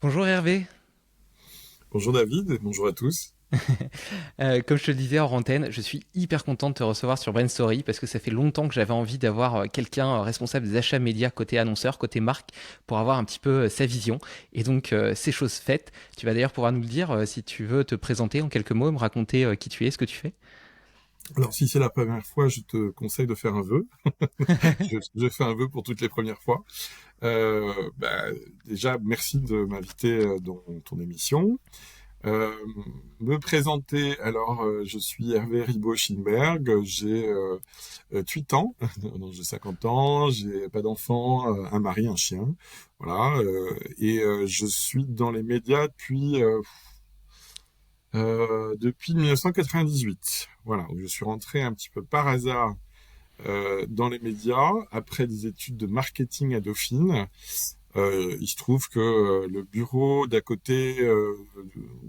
Bonjour Hervé. Bonjour David, bonjour à tous. Comme je te le disais en antenne, je suis hyper content de te recevoir sur Brain Story parce que ça fait longtemps que j'avais envie d'avoir quelqu'un responsable des achats médias côté annonceur, côté marque, pour avoir un petit peu sa vision. Et donc, c'est chose faite. Tu vas d'ailleurs pouvoir nous le dire si tu veux te présenter en quelques mots, me raconter qui tu es, ce que tu fais. Alors si c'est la première fois, je te conseille de faire un vœu. Je fais un vœu pour toutes les premières fois. Bah, déjà, merci de m'inviter dans ton émission. Euh, Me présenter, alors je suis Hervé Ribaud-Schinberg, j'ai 8 ans, donc j'ai 50 ans, j'ai pas d'enfant, un mari, un chien, voilà, je suis dans les médias depuis 1998, voilà, où je suis rentré un petit peu par hasard dans les médias après des études de marketing à Dauphine. Il se trouve que le bureau d'à côté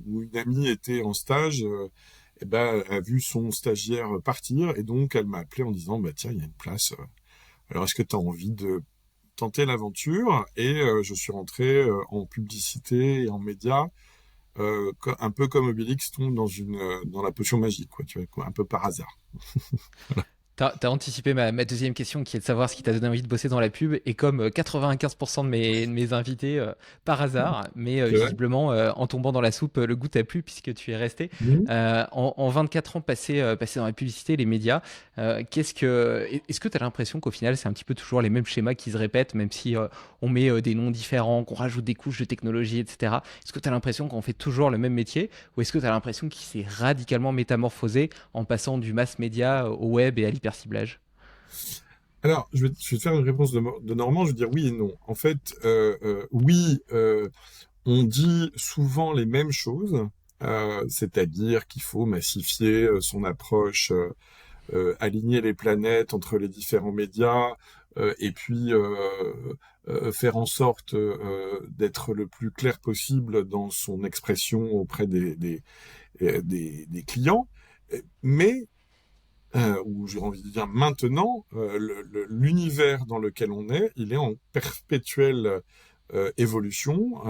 où une amie était en stage, eh ben, a vu son stagiaire partir et donc elle m'a appelé en disant bah tiens il y a une place. Alors est-ce que tu as envie de tenter l'aventure? Et je suis rentré en publicité et en médias un peu comme Obélix tombe dans la potion magique, quoi, tu vois, quoi, un peu par hasard. T'as anticipé ma deuxième question qui est de savoir ce qui t'a donné envie de bosser dans la pub. Et comme 95% de mes invités, par hasard, mais C'est vrai. visiblement, en tombant dans la soupe, le goût t'a plu puisque tu es resté. Mhm. En 24 ans passés dans la publicité, les médias, est-ce que tu as l'impression qu'au final, c'est un petit peu toujours les mêmes schémas qui se répètent, même si on met des noms différents, qu'on rajoute des couches de technologie, etc. Est-ce que tu as l'impression qu'on fait toujours le même métier ou est-ce que tu as l'impression qu'il s'est radicalement métamorphosé en passant du mass média au web et à l'hyperciblage? Alors, je vais te faire une réponse de Normand, je vais dire oui et non. En fait, oui, on dit souvent les mêmes choses, c'est-à-dire qu'il faut massifier son approche, aligner les planètes entre les différents médias, et puis faire en sorte d'être le plus clair possible dans son expression auprès des clients. Mais où j'ai envie de dire maintenant, l'univers dans lequel on est, il est en perpétuelle évolution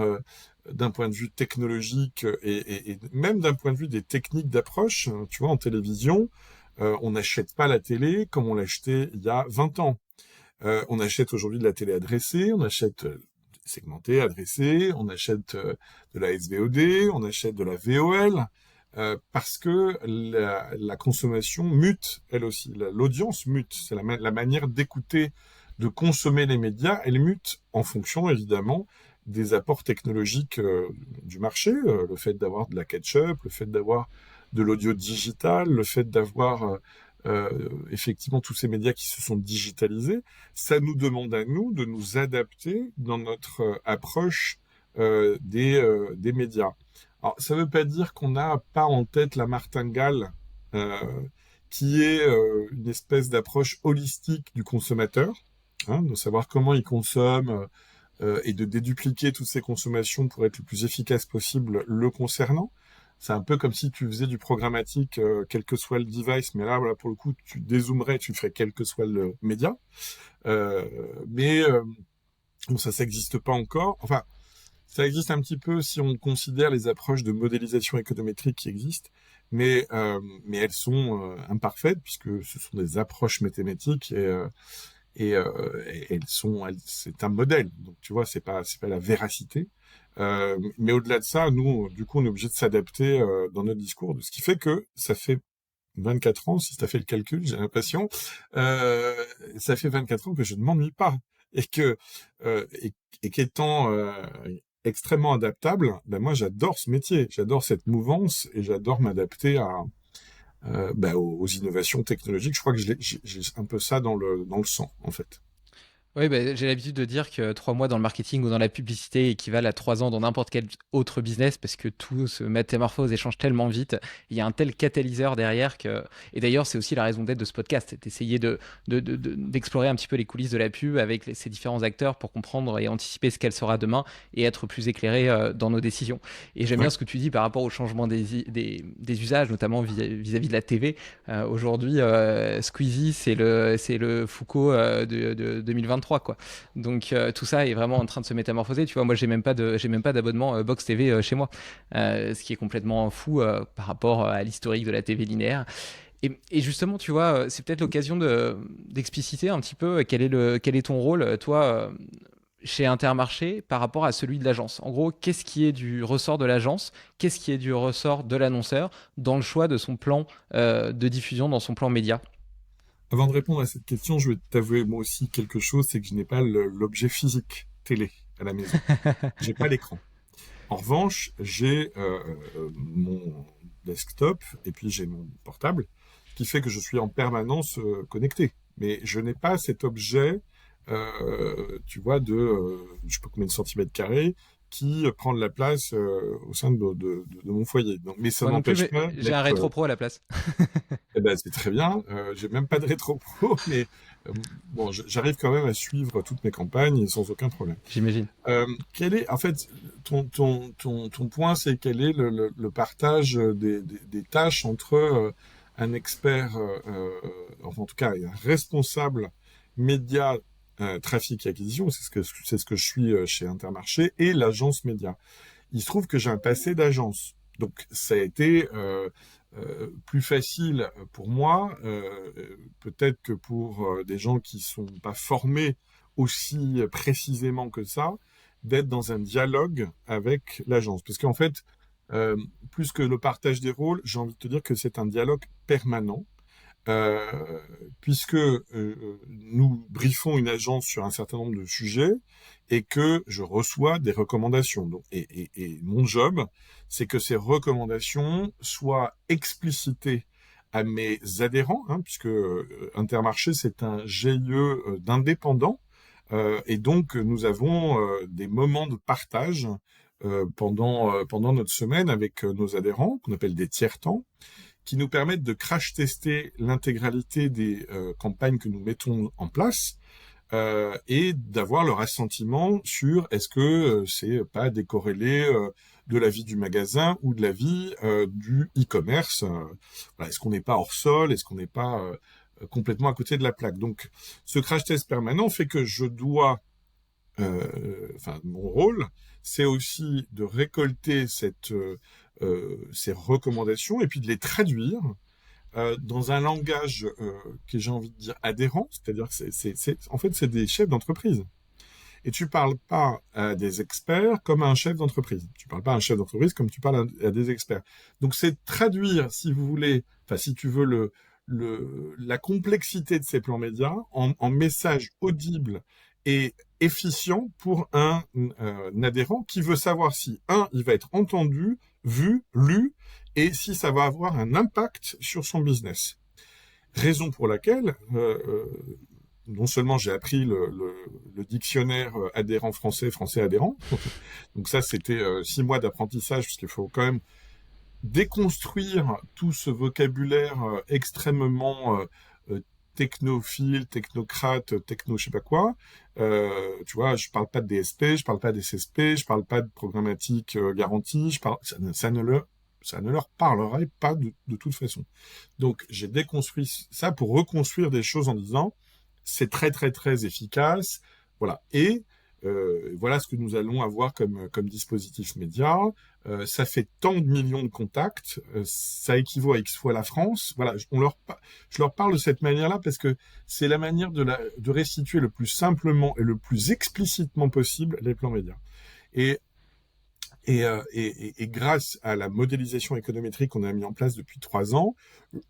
d'un point de vue technologique et même d'un point de vue des techniques d'approche. Tu vois, en télévision, on n'achète pas la télé comme on l'achetait il y a 20 ans. On achète aujourd'hui de la télé adressée, on achète segmentée, adressée, on achète de la SVOD, on achète de la VOL, parce que la consommation mute, elle aussi. L'audience mute. C'est la manière d'écouter, de consommer les médias, elle mute en fonction, évidemment, des apports technologiques du marché, le fait d'avoir de la catch-up, le fait d'avoir de l'audio digital, le fait d'avoir effectivement tous ces médias qui se sont digitalisés, ça nous demande à nous de nous adapter dans notre approche des médias. Alors, ça ne veut pas dire qu'on n'a pas en tête la martingale, euh, qui est une espèce d'approche holistique du consommateur, hein, de savoir comment il consomme et de dédupliquer toutes ces consommations pour être le plus efficace possible le concernant. C'est un peu comme si tu faisais du programmatique, quel que soit le device, mais là, voilà, pour le coup, tu dézoomerais, tu ferais quel que soit le média. Euh, mais bon, ça n'existe pas encore. Enfin, ça existe un petit peu si on considère les approches de modélisation économétrique qui existent, mais elles sont imparfaites puisque ce sont des approches mathématiques et c'est un modèle. Donc tu vois, c'est pas la véracité. Mais au-delà de ça, nous, du coup, on est obligé de s'adapter dans notre discours, ce qui fait que ça fait 24 ans, si tu as fait le calcul, j'ai l'impression, euh, ça fait 24 ans que je ne m'ennuie pas et que euh, et, et qu'étant extrêmement adaptable, ben moi j'adore ce métier, j'adore cette mouvance et j'adore m'adapter aux innovations technologiques. Je crois que j'ai un peu ça dans le sang en fait. Oui, bah, j'ai l'habitude de dire que 3 mois dans le marketing ou dans la publicité équivalent à 3 ans dans n'importe quel autre business parce que tout se métamorphose et change tellement vite. Il y a un tel catalyseur derrière que. Et d'ailleurs, c'est aussi la raison d'être de ce podcast, c'est d'essayer d'explorer un petit peu les coulisses de la pub avec ces différents acteurs pour comprendre et anticiper ce qu'elle sera demain et être plus éclairé dans nos décisions. Et j'aime bien Ouais. ce que tu dis par rapport au changement des usages, notamment vis-à-vis de la TV. Aujourd'hui, Squeezie, c'est le Foucault de 2023 2023, quoi. Donc tout ça est vraiment en train de se métamorphoser. Tu vois, moi, j'ai même pas d'abonnement Box TV chez moi, ce qui est complètement fou par rapport à l'historique de la TV linéaire. Et justement, tu vois, c'est peut-être l'occasion d'expliciter un petit peu quel est ton rôle, toi, chez Intermarché, par rapport à celui de l'agence. En gros, qu'est-ce qui est du ressort de l'agence, qu'est-ce qui est du ressort de l'annonceur dans le choix de son plan de diffusion, dans son plan média. Avant de répondre à cette question, je vais t'avouer moi aussi quelque chose, c'est que je n'ai pas l'objet physique télé à la maison. J'ai pas l'écran. En revanche, j'ai mon desktop et puis j'ai mon portable, ce qui fait que je suis en permanence connecté. Mais je n'ai pas cet objet, tu vois, je sais pas combien de centimètres carrés, qui prend de la place au sein de mon foyer. Donc, mais ça Moi non plus, n'empêche mais pas j'ai un d'être. rétro pro à la place. Eh ben, c'est très bien. J'ai même pas de rétro pro, mais bon, j'arrive quand même à suivre toutes mes campagnes sans aucun problème. J'imagine. Quel est, en fait, ton point, c'est quel est le partage des tâches entre un expert, enfin, en tout cas, un responsable média, trafic et acquisition, c'est ce que je suis chez Intermarché, et l'agence média. Il se trouve que j'ai un passé d'agence. Donc, ça a été plus facile pour moi, peut-être que pour des gens qui sont pas formés aussi précisément que ça, d'être dans un dialogue avec l'agence. Parce qu'en fait, plus que le partage des rôles, j'ai envie de te dire que c'est un dialogue permanent, puisque nous briefons une agence sur un certain nombre de sujets et que je reçois des recommandations. Donc, et mon job, c'est que ces recommandations soient explicitées à mes adhérents, hein, puisque Intermarché, c'est un GIE d'indépendants, et donc nous avons des moments de partage pendant notre semaine avec nos adhérents, qu'on appelle des tiers-temps, qui nous permettent de crash tester l'intégralité des campagnes que nous mettons en place et d'avoir leur assentiment sur est-ce que c'est pas décorrélé de la vie du magasin ou de la vie du e-commerce. Voilà, est-ce qu'on n'est pas hors sol, est-ce qu'on n'est pas complètement à côté de la plaque. Donc ce crash test permanent fait que je dois mon rôle, c'est aussi de récolter ces recommandations et puis de les traduire dans un langage que j'ai envie de dire adhérent, c'est-à-dire que en fait, c'est des chefs d'entreprise. Et tu parles pas à des experts comme à un chef d'entreprise. Tu parles pas à un chef d'entreprise comme tu parles à des experts. Donc c'est traduire, si vous voulez, enfin si tu veux la complexité de ces plans médias en messages audibles et efficients pour un adhérent qui veut savoir si, il va être entendu, vu, lu, et si ça va avoir un impact sur son business. Raison pour laquelle, non seulement j'ai appris le dictionnaire adhérent français, français adhérent, donc ça c'était 6 mois d'apprentissage, parce qu'il faut quand même déconstruire tout ce vocabulaire extrêmement technophile, technocrate, techno je sais pas quoi. Tu vois, je parle pas de DSP, je parle pas d'SSP, je parle pas de programmatique garantie, ça ne leur parlerait pas de toute façon. Donc j'ai déconstruit ça pour reconstruire des choses en disant c'est très très très efficace, voilà. Et voilà ce que nous allons avoir comme dispositif média. Ça fait tant de millions de contacts, ça équivaut à X fois la France. Voilà, je leur parle de cette manière-là parce que c'est la manière de restituer le plus simplement et le plus explicitement possible les plans médias. Et grâce à la modélisation économétrique qu'on a mis en place depuis 3 ans,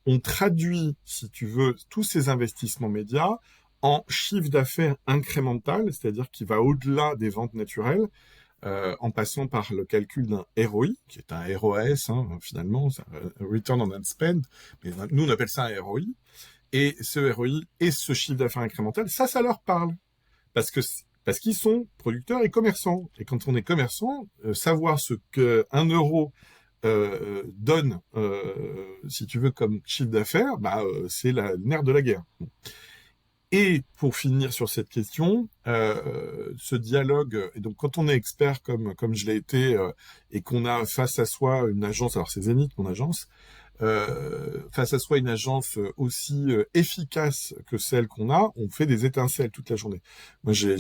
on traduit, si tu veux, tous ces investissements médias en chiffre d'affaires incrémental, c'est-à-dire qui va au-delà des ventes naturelles, en passant par le calcul d'un ROI, qui est un ROAS, hein, finalement, Return on Ad Spend, mais nous on appelle ça un ROI, et ce ROI et ce chiffre d'affaires incrémental, ça leur parle, parce qu'ils sont producteurs et commerçants. Et quand on est commerçant, savoir ce que 1 euro donne, si tu veux, comme chiffre d'affaires, c'est le nerf de la guerre. Et pour finir sur cette question, ce dialogue, et donc quand on est expert comme je l'ai été, et qu'on a face à soi une agence, alors c'est Zenith, mon agence, ça soit une agence aussi efficace que celle qu'on a, on fait des étincelles toute la journée. Moi, j'ai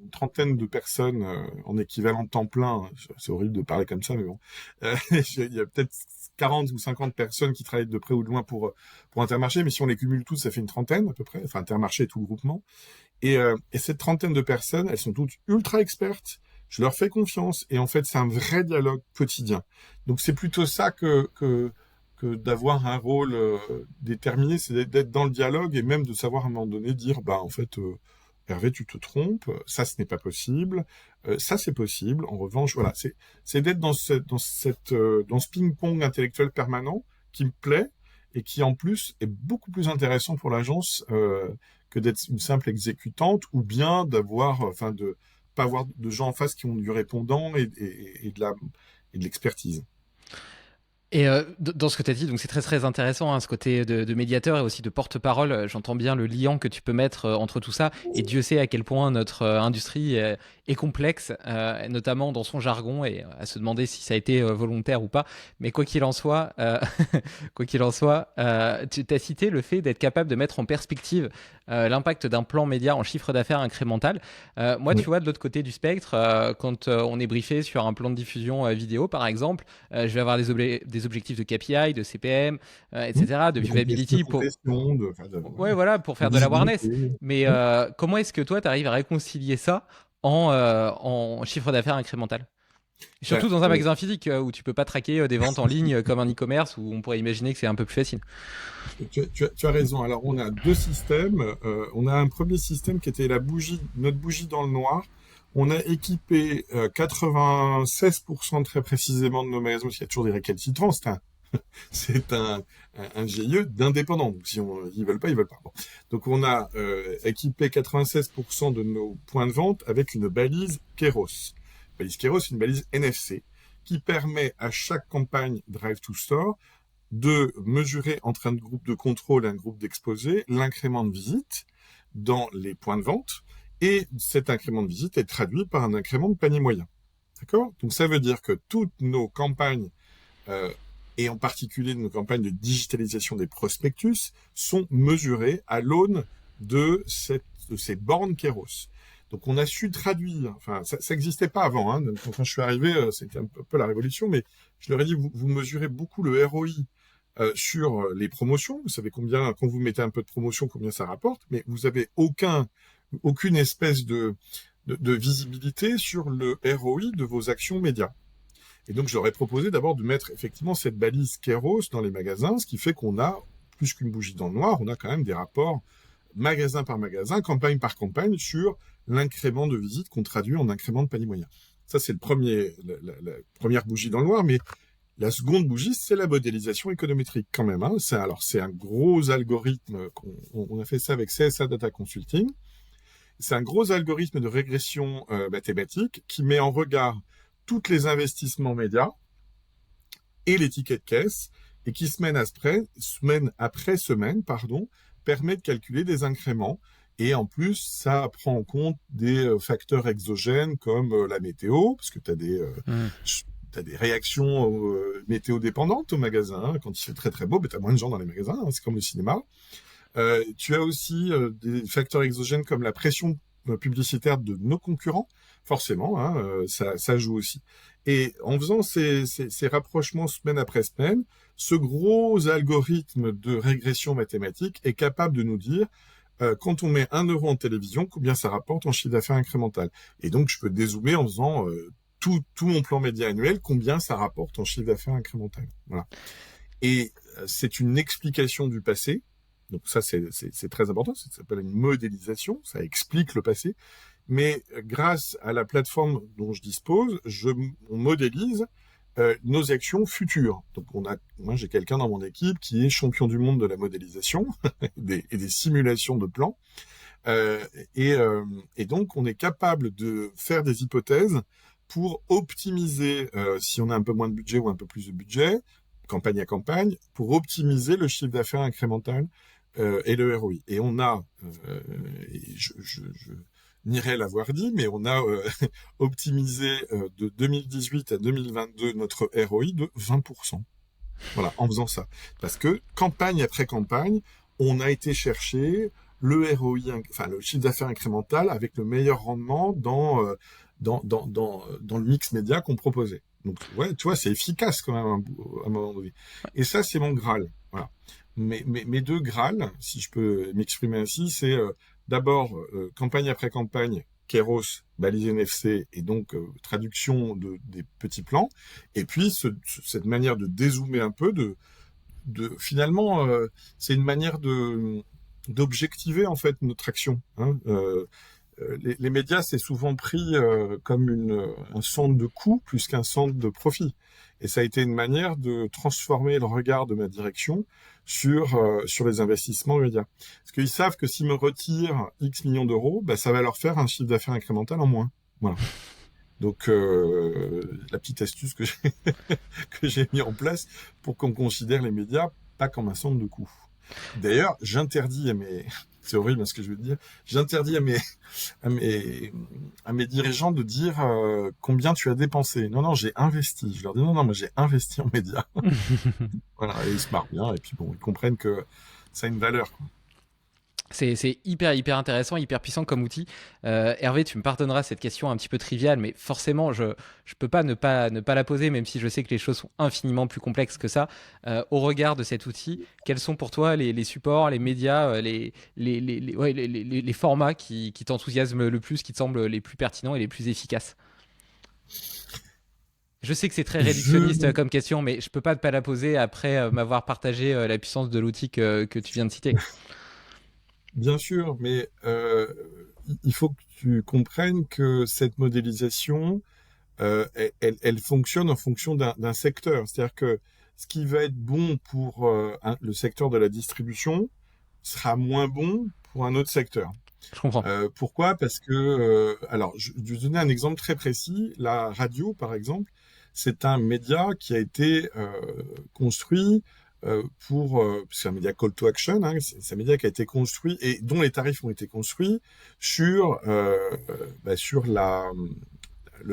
une trentaine de personnes en équivalent temps plein. C'est horrible de parler comme ça, mais bon. Il y a peut-être 40 ou 50 personnes qui travaillent de près ou de loin pour Intermarché, mais si on les cumule toutes, ça fait une trentaine à peu près. Enfin, Intermarché et tout le groupement. Et cette trentaine de personnes, elles sont toutes ultra expertes. Je leur fais confiance et en fait, c'est un vrai dialogue quotidien. Donc, c'est plutôt ça que d'avoir un rôle déterminé, c'est d'être dans le dialogue et même de savoir à un moment donné dire, bah en fait, Hervé, tu te trompes, ça ce n'est pas possible, ça c'est possible. En revanche, voilà, c'est d'être dans ce ping-pong intellectuel permanent qui me plaît et qui en plus est beaucoup plus intéressant pour l'agence que d'être une simple exécutante ou bien d'avoir, de pas avoir de gens en face qui ont du répondant et de l'expertise. Et dans ce que tu as dit, donc c'est très très intéressant, hein, ce côté de médiateur et aussi de porte-parole. J'entends bien le liant que tu peux mettre entre tout ça. Et Dieu sait à quel point notre industrie est complexe, notamment dans son jargon, et à se demander si ça a été volontaire ou pas. Mais quoi qu'il en soit, quoi qu'il en soit, tu as cité le fait d'être capable de mettre en perspective l'impact d'un plan média en chiffre d'affaires incrémental. Moi, tu Oui. vois, de l'autre côté du spectre, quand on est briefé sur un plan de diffusion vidéo, par exemple, je vais avoir des objectifs de KPI, de CPM, etc., de De viewability pour, progression, ouais, voilà, pour de faire de l'awareness. visibilité. Mais Oui. comment est-ce que toi, tu arrives à réconcilier ça en chiffre d'affaires incrémental? Ben, Surtout dans un magasin physique où tu peux pas traquer des ventes en ligne comme un e-commerce où on pourrait imaginer que c'est un peu plus facile. tu as raison. Alors, on a deux systèmes. On a un premier système qui était notre bougie dans le noir. On a équipé 96% très précisément de nos magasins, parce qu'il y a toujours des récalcitrants. C'est un GIE d'indépendants. Donc, si ils veulent pas, ils veulent pas. Bon. Donc, on a équipé 96% de nos points de vente avec une balise Keros. Balise Keros, c'est une balise NFC qui permet à chaque campagne Drive to Store de mesurer entre un groupe de contrôle et un groupe d'exposés l'incrément de visite dans les points de vente. Et cet incrément de visite est traduit par un incrément de panier moyen. D'accord? Donc, ça veut dire que toutes nos campagnes euh, et en particulier nos campagnes de digitalisation des prospectus, sont mesurées à l'aune de ces bornes Keros. Donc on a su traduire, enfin ça n'existait pas avant, hein, quand je suis arrivé, c'était un peu la révolution, mais je leur ai dit, vous mesurez beaucoup le ROI sur les promotions, vous savez combien, quand vous mettez un peu de promotion, combien ça rapporte, mais vous avez aucune espèce de visibilité sur le ROI de vos actions médias. Et donc, je leur ai proposé d'abord de mettre effectivement cette balise Keros dans les magasins, ce qui fait qu'on a, plus qu'une bougie dans le noir, on a quand même des rapports magasin par magasin, campagne par campagne, sur l'incrément de visite qu'on traduit en incrément de panier moyen. Ça, c'est la première bougie dans le noir, mais la seconde bougie, c'est la modélisation économétrique quand même. Hein. C'est un gros algorithme, on a fait ça avec CSA Data Consulting. C'est un gros algorithme de régression mathématique qui met en regard tous les investissements médias et les tickets de caisse, et qui semaine après semaine, permet de calculer des incréments. Et en plus, ça prend en compte des facteurs exogènes comme la météo, parce que tu as des réactions météo dépendantes au magasin. Hein. Quand il fait très très beau, tu as moins de gens dans les magasins, hein, c'est comme le cinéma. Tu as aussi des facteurs exogènes comme la pression publicitaire de nos concurrents, forcément, hein, ça joue aussi. Et en faisant ces rapprochements semaine après semaine, ce gros algorithme de régression mathématique est capable de nous dire, quand on met 1 € en télévision, combien ça rapporte en chiffre d'affaires incrémental. Et donc, je peux dézoomer en faisant tout mon plan média annuel, combien ça rapporte en chiffre d'affaires incrémental. Voilà. Et c'est une explication du passé. Donc ça, c'est très important. Ça s'appelle une modélisation. Ça explique le passé. Mais grâce à la plateforme dont je dispose, on modélise nos actions futures. Donc moi, j'ai quelqu'un dans mon équipe qui est champion du monde de la modélisation et des simulations de plans. Et donc, on est capable de faire des hypothèses pour optimiser, si on a un peu moins de budget ou un peu plus de budget, campagne à campagne, pour optimiser le chiffre d'affaires incrémental et le ROI. Et on a, je n'irai l'avoir dit, mais on a optimisé de 2018 à 2022 notre ROI de 20%. Voilà, en faisant ça. Parce que campagne après campagne, on a été chercher le ROI, enfin le chiffre d'affaires incrémental avec le meilleur rendement dans le mix média qu'on proposait. Donc, ouais, tu vois, c'est efficace quand même à un moment donné. Et ça, c'est mon Graal. Voilà. Mes deux Graal, si je peux m'exprimer ainsi, c'est d'abord campagne après campagne, Keros, balisé NFC, et donc traduction des petits plans. Et puis, cette manière de dézoomer un peu, finalement, c'est une manière d'objectiver en fait notre action. Hein. Les médias, c'est souvent pris comme un centre de coût plus qu'un centre de profit. Et ça a été une manière de transformer le regard de ma direction sur les investissements médias. Parce qu'ils savent que s'ils me retirent X millions d'euros, bah, ça va leur faire un chiffre d'affaires incrémental en moins. Voilà. Donc, la petite astuce que j'ai mis en place pour qu'on considère les médias pas comme un centre de coût. D'ailleurs, j'interdis à mes, c'est horrible ce que je veux dire, j'interdis à mes, à mes dirigeants de dire combien tu as dépensé. Non, non, j'ai investi. Je leur dis non, non, mais j'ai investi en médias. Voilà, et ils se marrent bien, et puis bon, ils comprennent que ça a une valeur, quoi. C'est hyper intéressant, hyper puissant comme outil. Hervé, tu me pardonneras cette question un petit peu triviale, mais forcément, je peux pas ne pas la poser, même si je sais que les choses sont infiniment plus complexes que ça. Au regard de cet outil, quels sont pour toi les supports, les médias, les formats qui t'enthousiasment le plus, qui te semblent les plus pertinents et les plus efficaces? Je sais que c'est très réductionniste Je, comme question, mais je peux pas ne pas la poser après m'avoir partagé la puissance de l'outil que tu viens de citer. Bien sûr, mais il faut que tu comprennes que cette modélisation, elle fonctionne en fonction d'un secteur. C'est-à-dire que ce qui va être bon pour le secteur de la distribution sera moins bon pour un autre secteur. Je comprends. Pourquoi? Parce que, alors, je vais donner un exemple très précis. La radio, par exemple, c'est un média qui a été construit c'est un média call to action, hein, c'est un média qui a été construit et dont les tarifs ont été construits sur le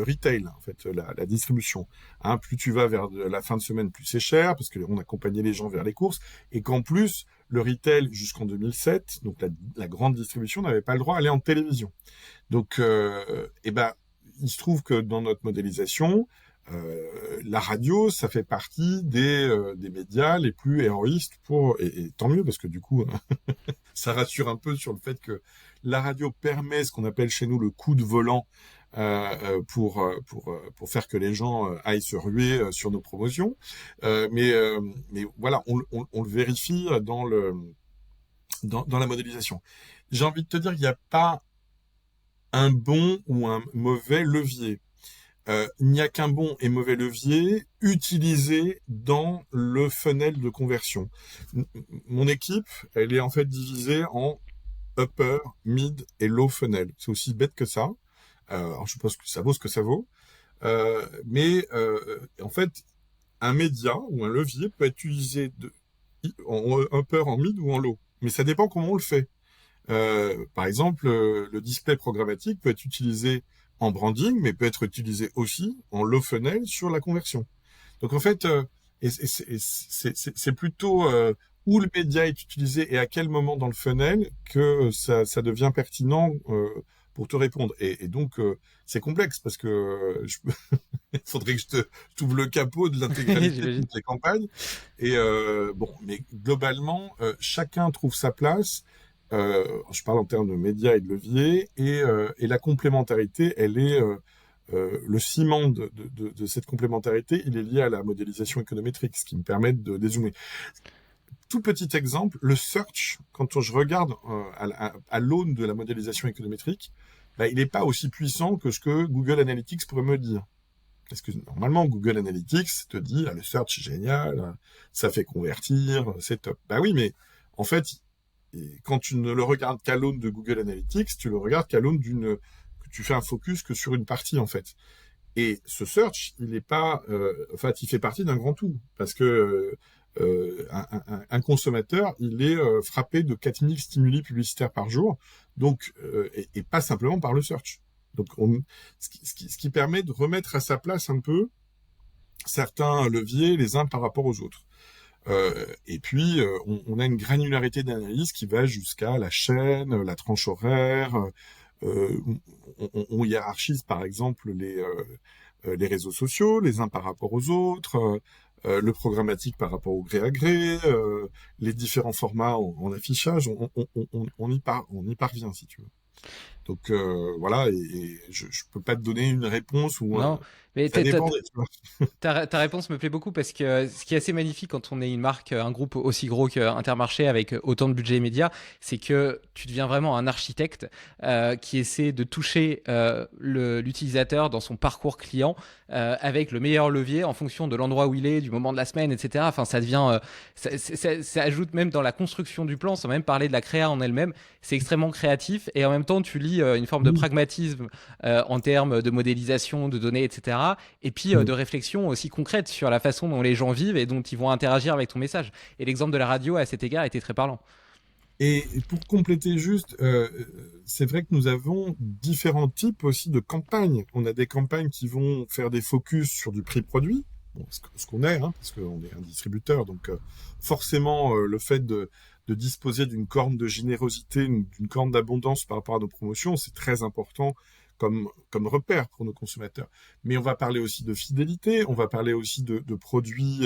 retail, en fait, la distribution. Hein, plus tu vas vers la fin de semaine, plus c'est cher, parce qu'on accompagnait les gens vers les courses, et qu'en plus, le retail, jusqu'en 2007, donc la grande distribution, n'avait pas le droit d'aller en télévision. Donc, il se trouve que dans notre modélisation, la radio, ça fait partie des médias les plus héroïstes et tant mieux, parce que du coup, ça rassure un peu sur le fait que la radio permet ce qu'on appelle chez nous le coup de volant pour faire que les gens aillent se ruer sur nos promotions. Mais voilà, on le vérifie dans la modélisation. J'ai envie de te dire qu'il n'y a pas un bon ou un mauvais levier. Il n'y a qu'un bon et mauvais levier utilisé dans le funnel de conversion. Mon équipe, elle est en fait divisée en upper, mid et low funnel. C'est aussi bête que ça. Alors je suppose que ça vaut ce que ça vaut. En fait, un média ou un levier peut être utilisé en upper, en mid ou en low. Mais ça dépend comment on le fait. Par exemple, le display programmatique peut être utilisé en branding, mais peut être utilisé aussi en low funnel sur la conversion. Donc en fait, c'est plutôt où le média est utilisé et à quel moment dans le funnel que ça devient pertinent pour te répondre. Et donc, c'est complexe parce que il faudrait que je t'ouvre le capot de l'intégralité de J'imagine. toutes les campagnes. Et mais globalement, chacun trouve sa place. Je parle en termes de médias et de leviers, et la complémentarité, elle est le ciment de cette complémentarité, il est lié à la modélisation économétrique, ce qui me permet de dézoomer. Tout petit exemple, le search, quand je regarde à l'aune de la modélisation économétrique, bah, il n'est pas aussi puissant que ce que Google Analytics pourrait me dire. Parce que normalement, Google Analytics te dit, ah, le search, c'est génial, ça fait convertir, c'est top. Bah oui, mais en fait, quand tu ne le regardes qu'à l'aune de Google Analytics, tu le regardes qu'à l'aune que tu fais un focus que sur une partie, en fait. Et ce search, il est pas, il fait partie d'un grand tout. Parce que un consommateur, il est frappé de 4000 stimuli publicitaires par jour, donc et pas simplement par le search. Donc, ce qui permet de remettre à sa place un peu certains leviers les uns par rapport aux autres. Et puis, on a une granularité d'analyse qui va jusqu'à la chaîne, la tranche horaire. On hiérarchise, par exemple, les réseaux sociaux, les uns par rapport aux autres, le programmatique par rapport au gré à gré, les différents formats en affichage. On y parvient, si tu veux. Donc voilà, et je peux pas te donner une réponse ou Non, mais ça dépend. Tu vois. ta réponse me plaît beaucoup parce que ce qui est assez magnifique quand on est une marque, un groupe aussi gros qu'Intermarché avec autant de budget média, c'est que tu deviens vraiment un architecte qui essaie de toucher l'utilisateur dans son parcours client avec le meilleur levier en fonction de l'endroit où il est, du moment de la semaine, etc. Enfin, ça devient, ça ajoute même dans la construction du plan, sans même parler de la créa en elle-même. C'est extrêmement créatif et en même temps, tu lis une forme de Oui. pragmatisme en termes de modélisation, de données, etc. Et puis de Mm. réflexion aussi concrète sur la façon dont les gens vivent et dont ils vont interagir avec ton message. Et l'exemple de la radio à cet égard était très parlant. Et pour compléter juste, c'est vrai que nous avons différents types aussi de campagnes. On a des campagnes qui vont faire des focus sur du prix produit, bon, ce qu'on est, hein, parce qu'on est un distributeur, donc forcément le fait de disposer d'une corne de générosité, d'une corne d'abondance par rapport à nos promotions, c'est très important comme repère pour nos consommateurs. Mais on va parler aussi de fidélité, on va parler aussi de produits,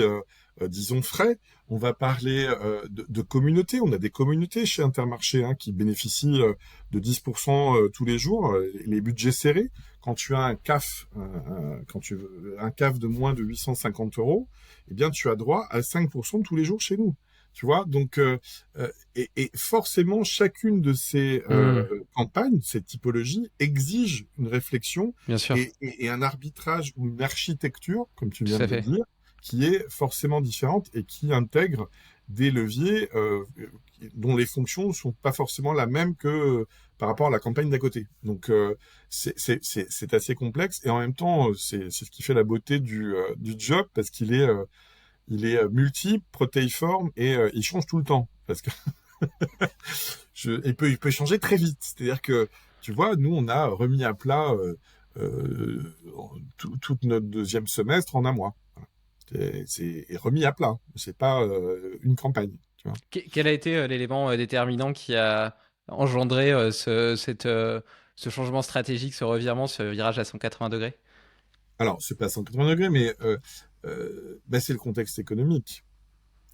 disons, frais, on va parler de communauté. On a des communautés chez Intermarché hein, qui bénéficient de 10% tous les jours, les budgets serrés. Quand tu as un CAF, quand tu veux, un CAF de moins de 850 euros, eh bien, tu as droit à 5% tous les jours chez nous. Tu vois, donc et forcément chacune de ces campagnes, ces typologies exige une réflexion Bien sûr, et un arbitrage ou une architecture, comme tu viens tout à de le fait. dire, qui est forcément différente et qui intègre des leviers dont les fonctions ne sont pas forcément la même que par rapport à la campagne d'à côté. Donc c'est assez complexe et en même temps c'est ce qui fait la beauté du job parce qu'il est multiple, protéiforme et il change tout le temps. Parce que il peut changer très vite. C'est-à-dire que, tu vois, nous, on a remis à plat tout notre deuxième semestre en un mois. Voilà. C'est remis à plat. C'est pas une campagne. Tu vois. Quel a été l'élément déterminant qui a engendré ce changement stratégique, ce revirement, ce virage à 180 degrés Alors, c'est pas 180 degrés, mais bah, c'est le contexte économique.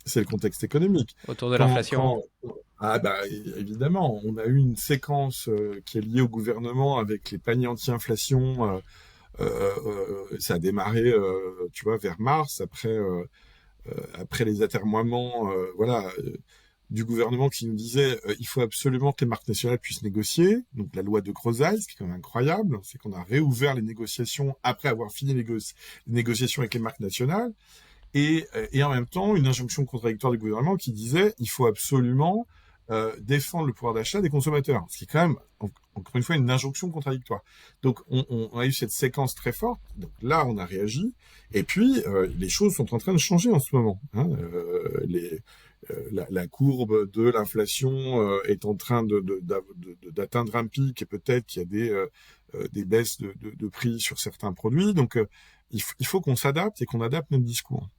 C'est le contexte économique. autour de Quand, l'inflation? quand, ah bah évidemment, on a eu une séquence qui est liée au gouvernement avec les paniers anti-inflation. Ça a démarré, tu vois, vers mars après les atermoiements, voilà, du gouvernement qui nous disait il faut absolument que les marques nationales puissent négocier. Donc la loi de Groseille, ce qui est quand même incroyable, c'est qu'on a réouvert les négociations après avoir fini les négociations avec les marques nationales. Et en même temps, une injonction contradictoire du gouvernement qui disait il faut absolument défendre le pouvoir d'achat des consommateurs. Ce qui est quand même, encore une fois, une injonction contradictoire. Donc, on a eu cette séquence très forte. Donc là, on a réagi. Et puis, les choses sont en train de changer en ce moment. Hein. La courbe de l'inflation est en train d'atteindre un pic et peut-être qu'il y a des baisses de prix sur certains produits. Donc, il faut qu'on s'adapte et qu'on adapte notre discours.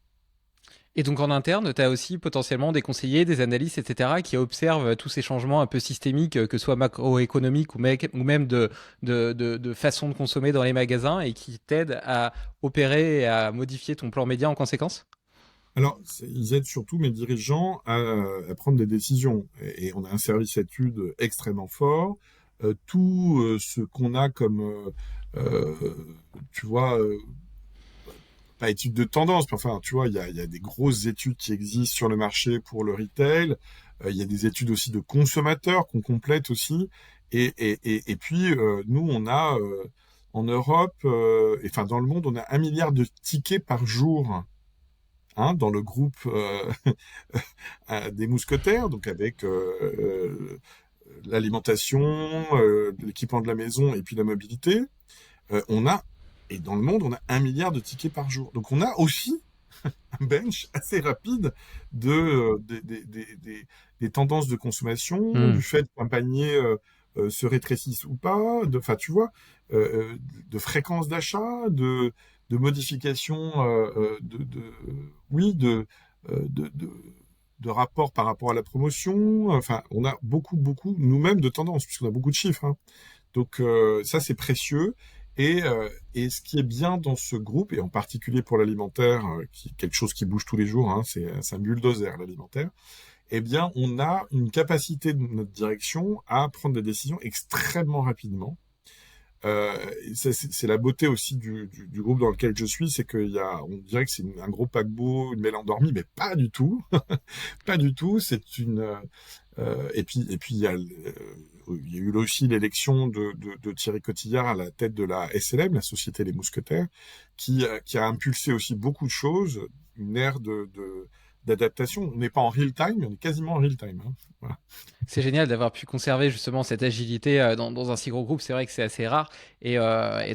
Et donc en interne, tu as aussi potentiellement des conseillers, des analystes, etc., qui observent tous ces changements un peu systémiques, que ce soit macroéconomiques ou même de façon de consommer dans les magasins, et qui t'aident à opérer et à modifier ton plan média en conséquence? Alors, ils aident surtout mes dirigeants à prendre des décisions. Et on a un service études extrêmement fort. Tout ce qu'on a comme, tu vois, pas études de tendance, mais enfin, tu vois, il y a des grosses études qui existent sur le marché pour le retail. Il y a des études aussi de consommateurs qu'on complète aussi. Et puis, nous, on a en Europe, enfin dans le monde, on a 1 milliard de tickets par jour. Hein, dans le groupe des mousquetaires, donc avec l'alimentation, l'équipement de la maison et puis la mobilité, on a, et dans le monde, on a 1 milliard de tickets par jour. Donc on a aussi un bench assez rapide des tendances de consommation, Hmm. du fait qu'un panier se rétrécisse ou pas, enfin tu vois, de fréquence d'achat, de modification, oui, de, de, de rapports par rapport à la promotion. Enfin, on a beaucoup, nous-mêmes, de tendances, puisqu'on a beaucoup de chiffres, hein. Donc ça, c'est précieux. Et ce qui est bien dans ce groupe, et en particulier pour l'alimentaire, qui est quelque chose qui bouge tous les jours, hein, c'est un bulldozer, l'alimentaire, eh bien, on a une capacité de notre direction à prendre des décisions extrêmement rapidement. C'est la beauté aussi du groupe dans lequel je suis, c'est on dirait que c'est un gros paquebot, une mêle endormie, mais pas du tout. Pas du tout. Et puis il y a eu aussi l'élection de Thierry Cotillard à la tête de la SLM, la Société Les Mousquetaires, qui a impulsé aussi beaucoup de choses, une ère d'adaptation. On n'est pas en real time, mais on est quasiment en real time, hein. Voilà. C'est génial d'avoir pu conserver justement cette agilité dans un si gros groupe. C'est vrai que c'est assez rare. Et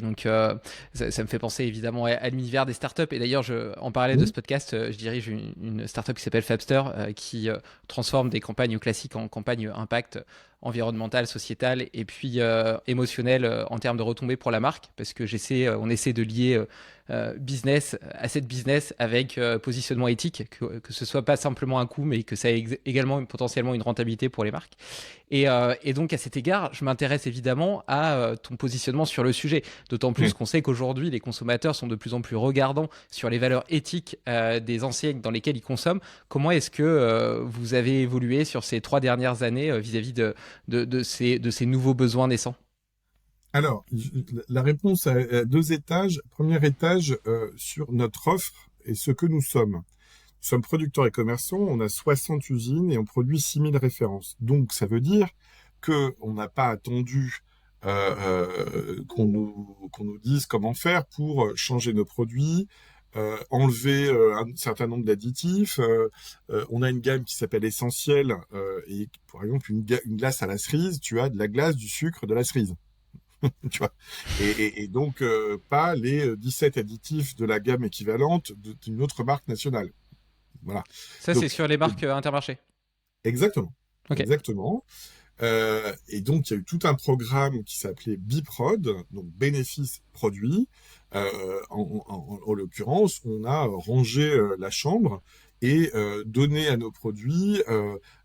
donc, ça me fait penser évidemment à l'univers des startups. Et d'ailleurs, en parallèle de Mmh. ce podcast, je dirige une startup qui s'appelle Fabster, qui transforme des campagnes classiques en campagnes impact environnemental, sociétal et puis émotionnel en termes de retombées pour la marque. Parce que on essaie de lier business, asset business avec positionnement éthique, que ce soit pas simplement un coût, mais que ça ait également potentiellement une rentabilité pour les marques. Et donc, à cet égard, je m'intéresse évidemment à ton positionnement sur le sujet. D'autant plus Mmh. qu'on sait qu'aujourd'hui, les consommateurs sont de plus en plus regardants sur les valeurs éthiques des enseignes dans lesquelles ils consomment. Comment est-ce que vous avez évolué sur ces 3 dernières années vis-à-vis de ces nouveaux besoins naissants? Alors, la réponse à 2 étages. Premier étage, sur notre offre et ce que nous sommes. Nous sommes producteurs et commerçants, on a 60 usines et on produit 6000 références. Donc, ça veut dire qu'on n'a pas attendu qu'on nous dise comment faire pour changer nos produits, enlever un certain nombre d'additifs. On a une gamme qui s'appelle Essentiel, et par exemple, une glace à la cerise, tu as de la glace, du sucre, de la cerise. Tu vois. Et donc, pas les 17 additifs de la gamme équivalente d'une autre marque nationale. Voilà. Ça, c'est Donc, sur les marques Intermarché. exactement. Ok. Exactement. Et donc, il y a eu tout un programme qui s'appelait Biprod, donc bénéfice produit. En l'occurrence, on a rangé la chambre et donné à nos produits.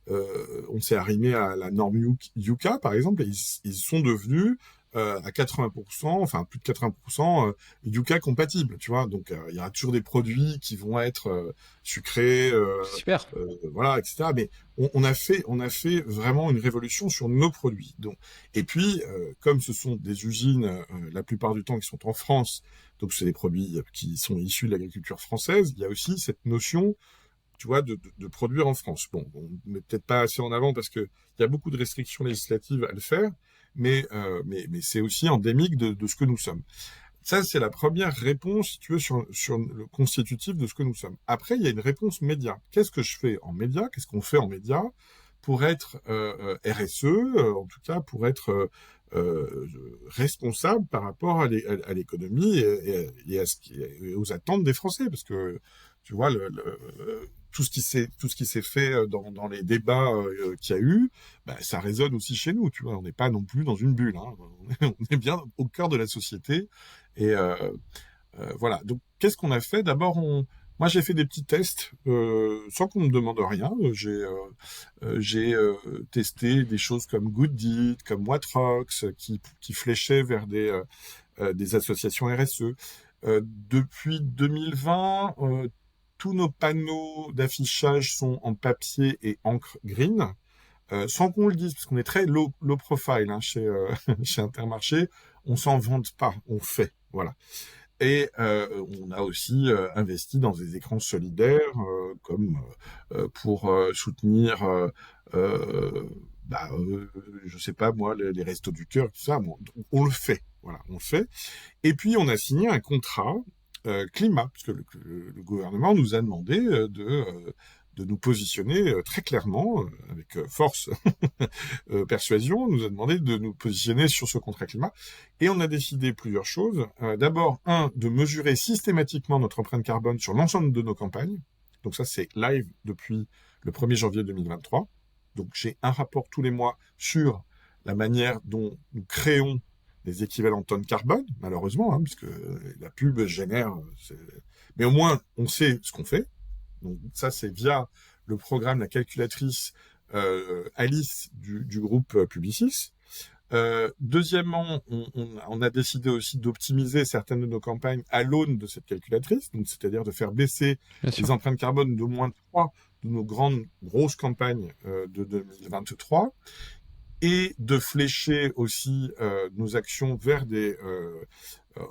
On s'est arrimé à la norme Yuka, par exemple, et ils sont devenus à 80%, enfin plus de 80%, Yuka compatibles, tu vois. Donc, il y aura toujours des produits qui vont être sucrés, Super. voilà, etc. Mais on a fait vraiment une révolution sur nos produits. Donc, et puis, comme ce sont des usines, la plupart du temps, qui sont en France, donc c'est des produits qui sont issus de l'agriculture française, il y a aussi cette notion, tu vois, de produire en France. Bon, on ne met peut-être pas assez en avant parce que il y a beaucoup de restrictions législatives à le faire, mais c'est aussi endémique de ce que nous sommes. Ça, c'est la première réponse, si tu veux, sur le constitutif de ce que nous sommes. Après, il y a une réponse média. Qu'est-ce que je fais en média? Qu'est-ce qu'on fait en média pour être RSE, en tout cas pour être responsable par rapport à l'économie et aux attentes des Français? Parce que, tu vois, tout ce qui s'est fait dans les débats qu'il y a eu, bah, ça résonne aussi chez nous, tu vois. On n'est pas non plus dans une bulle, hein. On est bien au cœur de la société. Et voilà. Donc, qu'est-ce qu'on a fait? D'abord, moi, j'ai fait des petits tests sans qu'on me demande rien. J'ai testé des choses comme Good Deed, comme Watrox, qui fléchaient vers des associations RSE. Depuis 2020, tous nos panneaux d'affichage sont en papier et encre green. Sans qu'on le dise, parce qu'on est très low profile, hein, chez Intermarché, on s'en vante pas, on fait, voilà. Et on a aussi investi dans des écrans solidaires, comme pour soutenir, bah, je sais pas moi, les restos du cœur, tout ça. Bon, on le fait, voilà, on le fait. Et puis on a signé un contrat climat, puisque le gouvernement nous a demandé de nous positionner très clairement, avec force, persuasion, nous a demandé de nous positionner sur ce contrat climat. Et on a décidé plusieurs choses. D'abord, de mesurer systématiquement notre empreinte carbone sur l'ensemble de nos campagnes. Donc ça, c'est live depuis le 1er janvier 2023. Donc j'ai un rapport tous les mois sur la manière dont nous créons des équivalents de tonnes carbone, malheureusement, hein, puisque la pub génère... Mais au moins, on sait ce qu'on fait. Donc ça, c'est via le programme, la calculatrice Alice du groupe Publicis. Deuxièmement, on a décidé aussi d'optimiser certaines de nos campagnes à l'aune de cette calculatrice, donc c'est-à-dire de faire baisser Bien sûr. les empreintes carbone d'au moins 3 de nos grosses campagnes de 2023 et de flécher aussi nos actions vers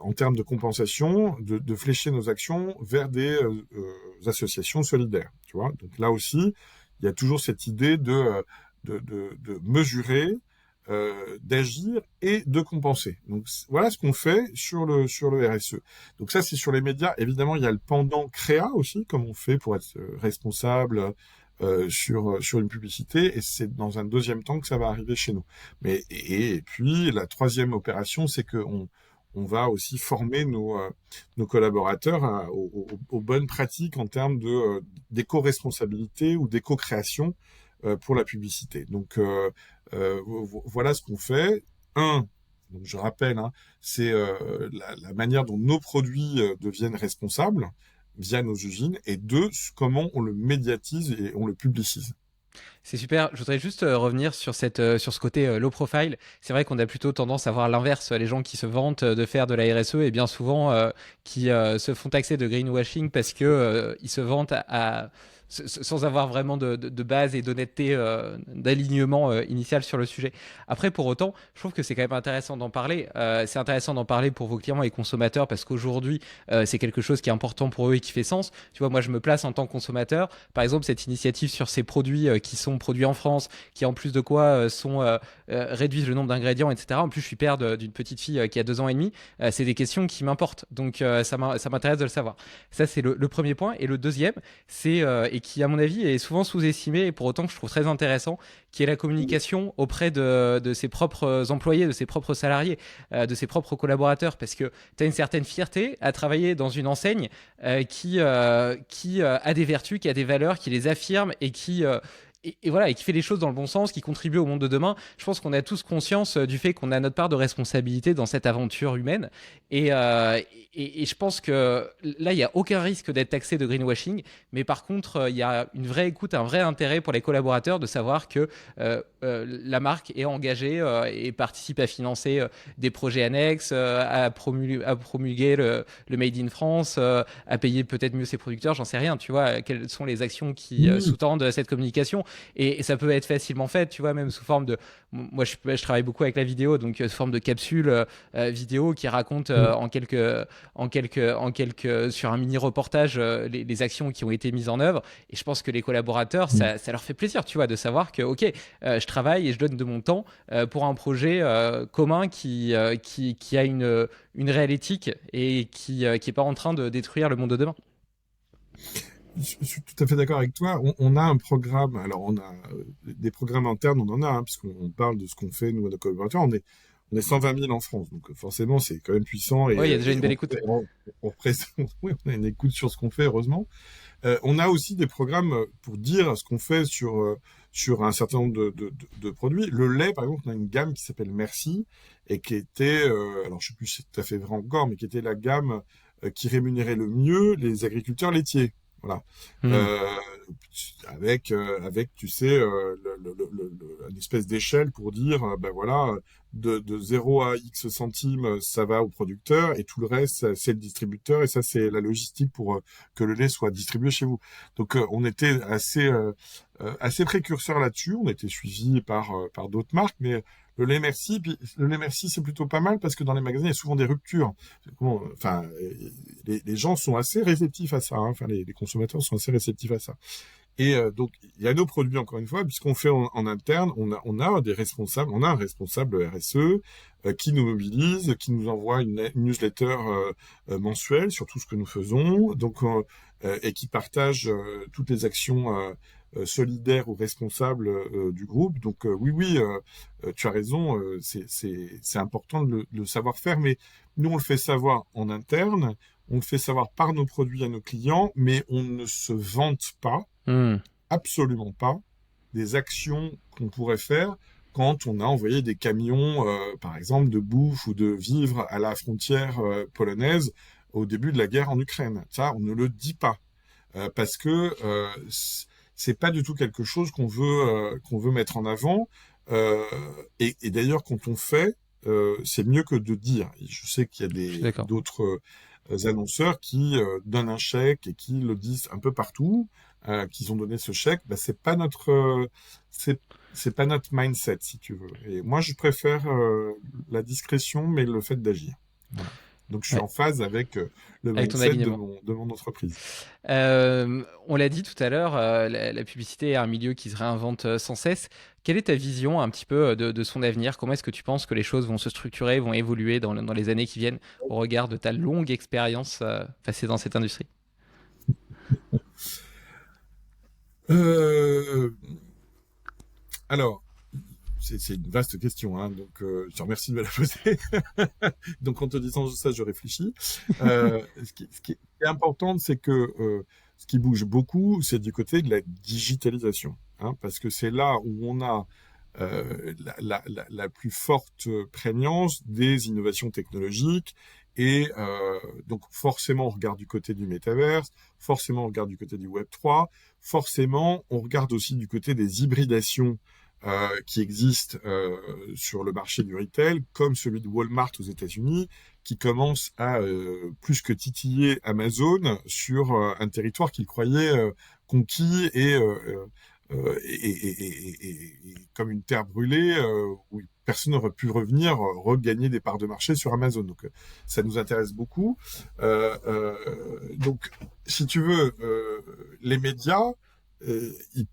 en termes de compensation, de flécher nos actions vers des associations solidaires. Tu vois, donc là aussi, il y a toujours cette idée de mesurer, d'agir et de compenser. Donc voilà ce qu'on fait sur le RSE. Donc ça, c'est sur les médias. Évidemment, il y a le pendant créa aussi, comme on fait pour être responsable sur une publicité, et c'est dans un deuxième temps que ça va arriver chez nous. Mais et puis la troisième opération, c'est que on va aussi former nos collaborateurs aux bonnes pratiques en termes d'éco-responsabilité ou d'éco-création pour la publicité. Donc voilà ce qu'on fait. Donc je rappelle, hein, c'est la manière dont nos produits deviennent responsables via nos usines, et deux, comment on le médiatise et on le publicise. C'est super. Je voudrais juste revenir sur sur ce côté low profile. C'est vrai qu'on a plutôt tendance à voir l'inverse, les gens qui se vantent de faire de la RSE et bien souvent qui se font taxer de greenwashing parce que ils se vantent sans avoir vraiment de base et d'honnêteté, d'alignement initial sur le sujet. Après, pour autant, je trouve que c'est quand même intéressant d'en parler. C'est intéressant d'en parler pour vos clients et consommateurs parce qu'aujourd'hui, c'est quelque chose qui est important pour eux et qui fait sens. Tu vois, moi, je me place en tant que consommateur. Par exemple, cette initiative sur ces produits qui sont produits en France, qui en plus de quoi réduisent le nombre d'ingrédients, etc. En plus, je suis père d'une petite fille qui a 2 ans et demi. C'est des questions qui m'importent. Donc, ça m'intéresse de le savoir. Ça, c'est le premier point. Et le deuxième, c'est, et qui, à mon avis, est souvent sous-estimé, et pour autant que je trouve très intéressant, qui est la communication auprès de ses propres employés, de ses propres salariés, de ses propres collaborateurs. Parce que tu as une certaine fierté à travailler dans une enseigne qui a des vertus, qui a des valeurs, qui les affirme et et voilà, et qui fait les choses dans le bon sens, qui contribue au monde de demain. Je pense qu'on a tous conscience du fait qu'on a notre part de responsabilité dans cette aventure humaine. Et je pense que là, il n'y a aucun risque d'être taxé de greenwashing. Mais par contre, il y a une vraie écoute, un vrai intérêt pour les collaborateurs de savoir que la marque est engagée et participe à financer des projets annexes, à promulguer le Made in France, à payer peut-être mieux ses producteurs, j'en sais rien, tu vois, quelles sont les actions qui Oui, sous-tendent cette communication. Et ça peut être facilement fait, tu vois, même sous forme de... Moi, je travaille beaucoup avec la vidéo, donc sous forme de capsules vidéo qui racontent sur un mini-reportage les actions qui ont été mises en œuvre. Et je pense que les collaborateurs, ça leur fait plaisir, tu vois, de savoir que, ok, je travaille et je donne de mon temps pour un projet commun qui a une réelle éthique et qui est pas en train de détruire le monde de demain. je suis tout à fait d'accord avec toi. On a un programme, alors on a des programmes internes, on en a, hein, puisqu'on parle de ce qu'on fait, nous, à nos collaborateurs. On est 120 000 en France, donc forcément, c'est quand même puissant, Oui, il y a déjà et une belle écoute. on représente, oui, on a une écoute sur ce qu'on fait, heureusement. On a aussi des programmes pour dire ce qu'on fait sur un certain nombre de produits. Le lait, par exemple, on a une gamme qui s'appelle Merci, et qui était, alors je sais plus si c'est tout à fait vrai encore, mais qui était la gamme qui rémunérait le mieux les agriculteurs laitiers. Voilà. Hmm. Euh, avec, tu sais, une espèce d'échelle pour dire, ben voilà, de 0 à X centimes, ça va au producteur, et tout le reste, c'est le distributeur, et ça, c'est la logistique pour que le lait soit distribué chez vous. Donc, on était assez précurseur là-dessus. On était suivi par d'autres marques, mais le lait Merci, puis le lait Merci, c'est plutôt pas mal parce que dans les magasins, il y a souvent des ruptures. Bon, enfin, les gens sont assez réceptifs à ça, hein. Enfin, les consommateurs sont assez réceptifs à ça. Et donc, il y a nos produits, encore une fois, puisqu'on fait en interne, on a des responsables, on a un responsable RSE qui nous mobilise, qui nous envoie une newsletter mensuelle sur tout ce que nous faisons, donc et qui partage toutes les actions solidaires ou responsables du groupe. Donc oui, oui, tu as raison, c'est important de le savoir faire, mais nous, on le fait savoir en interne, on le fait savoir par nos produits à nos clients, mais on ne se vante pas, Hmm. absolument pas, des actions qu'on pourrait faire quand on a envoyé des camions, par exemple, de bouffe ou de vivres à la frontière polonaise au début de la guerre en Ukraine. Ça, on ne le dit pas. parce que c'est pas du tout quelque chose qu'on veut mettre en avant. Euh, et d'ailleurs, quand on fait, c'est mieux que de dire. Et je sais qu'il y a Je suis d'accord. d'autres annonceurs qui donnent un chèque et qui le disent un peu partout, qu'ils ont donné ce chèque. Bah, c'est c'est pas notre mindset, si tu veux. Et moi, je préfère la discrétion, mais le fait d'agir. Voilà. Donc, je suis Ouais, en phase avec le avec ton mindset alignement. de mon entreprise. On l'a dit tout à l'heure, la publicité est un milieu qui se réinvente sans cesse. Quelle est ta vision un petit peu de son avenir? Comment est-ce que tu penses que les choses vont se structurer, vont évoluer dans les années qui viennent au regard de ta longue expérience passée dans cette industrie? Euh, alors, c'est une vaste question, hein, donc je te remercie de me la poser. Donc en te disant ça, je réfléchis. Ce qui est important, c'est que ce qui bouge beaucoup, c'est du côté de la digitalisation, hein, parce que c'est là où on a la plus forte prégnance des innovations technologiques. Et donc forcément, on regarde du côté du métaverse, forcément, on regarde du côté du Web3, forcément, on regarde aussi du côté des hybridations qui existent sur le marché du retail, comme celui de Walmart aux États-Unis, qui commence à plus que titiller Amazon sur un territoire qu'il croyait conquis et comme une terre brûlée où personne n'aurait pu revenir regagner des parts de marché sur Amazon. Donc ça nous intéresse beaucoup. Donc si tu veux, les médias, ils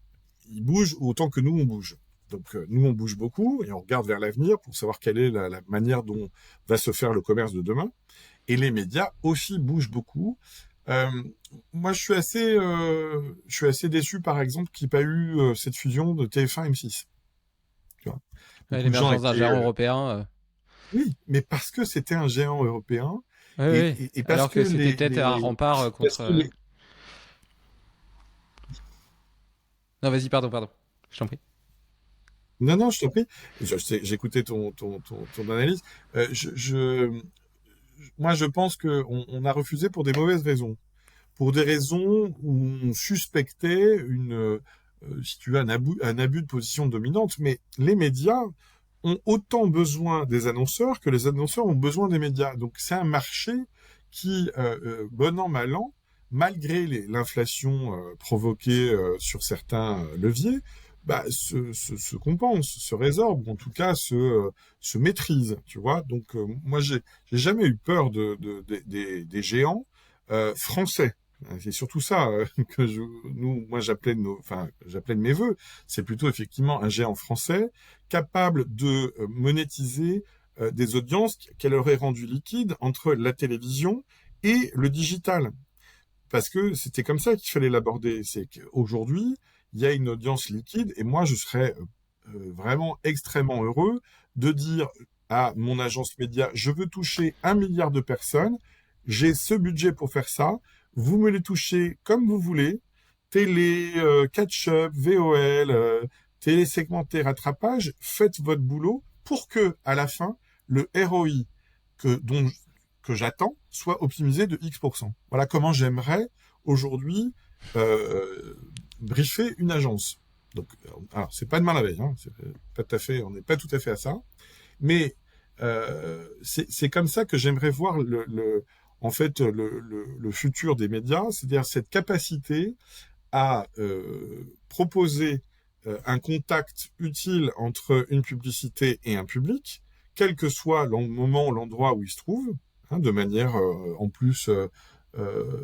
bougent autant que nous on bouge. Donc nous on bouge beaucoup et on regarde vers l'avenir pour savoir quelle est la manière dont va se faire le commerce de demain. Et les médias aussi bougent beaucoup. Euh, Moi, je suis assez déçu, par exemple, qu'il n'y ait pas eu cette fusion de TF1 M6. Tu vois. Ouais, Beaucoup de gens l'émergence d'un étaient, géant européen. oui, mais parce que c'était un géant européen Oui, oui. et parce Alors que que c'était peut-être un rempart parce contre. que les, Non, vas-y, pardon. Je t'en prie. non, non, je t'en prie. J'écoutais ton analyse. Moi, je pense on a refusé pour des mauvaises raisons. Pour des raisons où on suspectait si tu veux, un abus de position dominante. Mais les médias ont autant besoin des annonceurs que les annonceurs ont besoin des médias. Donc c'est un marché qui, bon an, mal an, malgré l'inflation provoquée sur certains leviers, bah, se compense, se résorbe, ou en tout cas se maîtrise, tu vois. Donc moi, j'ai jamais eu peur des géants français. C'est surtout ça que moi j'appelais de mes vœux. C'est plutôt effectivement un géant français capable de monétiser des audiences qu'elle aurait rendues liquides entre la télévision et le digital. Parce que c'était comme ça qu'il fallait l'aborder. C'est qu'aujourd'hui, il y a une audience liquide et moi, je serais vraiment extrêmement heureux de dire à mon agence média, je veux toucher 1 milliard de personnes, j'ai ce budget pour faire ça, vous me les touchez comme vous voulez, télé, catch-up, VOL, télé segmentée, rattrapage, faites votre boulot pour que, à la fin, le ROI que, dont, que j'attends soit optimisé de X%. Voilà comment j'aimerais aujourd'hui euh, briefer une agence. Donc, alors c'est pas demain la veille, hein, pas tout à fait, on n'est pas tout à fait à ça, mais c'est comme ça que j'aimerais voir en fait le futur des médias, c'est-à-dire cette capacité à proposer un contact utile entre une publicité et un public, quel que soit le moment, l'endroit où il se trouve, hein, de manière en plus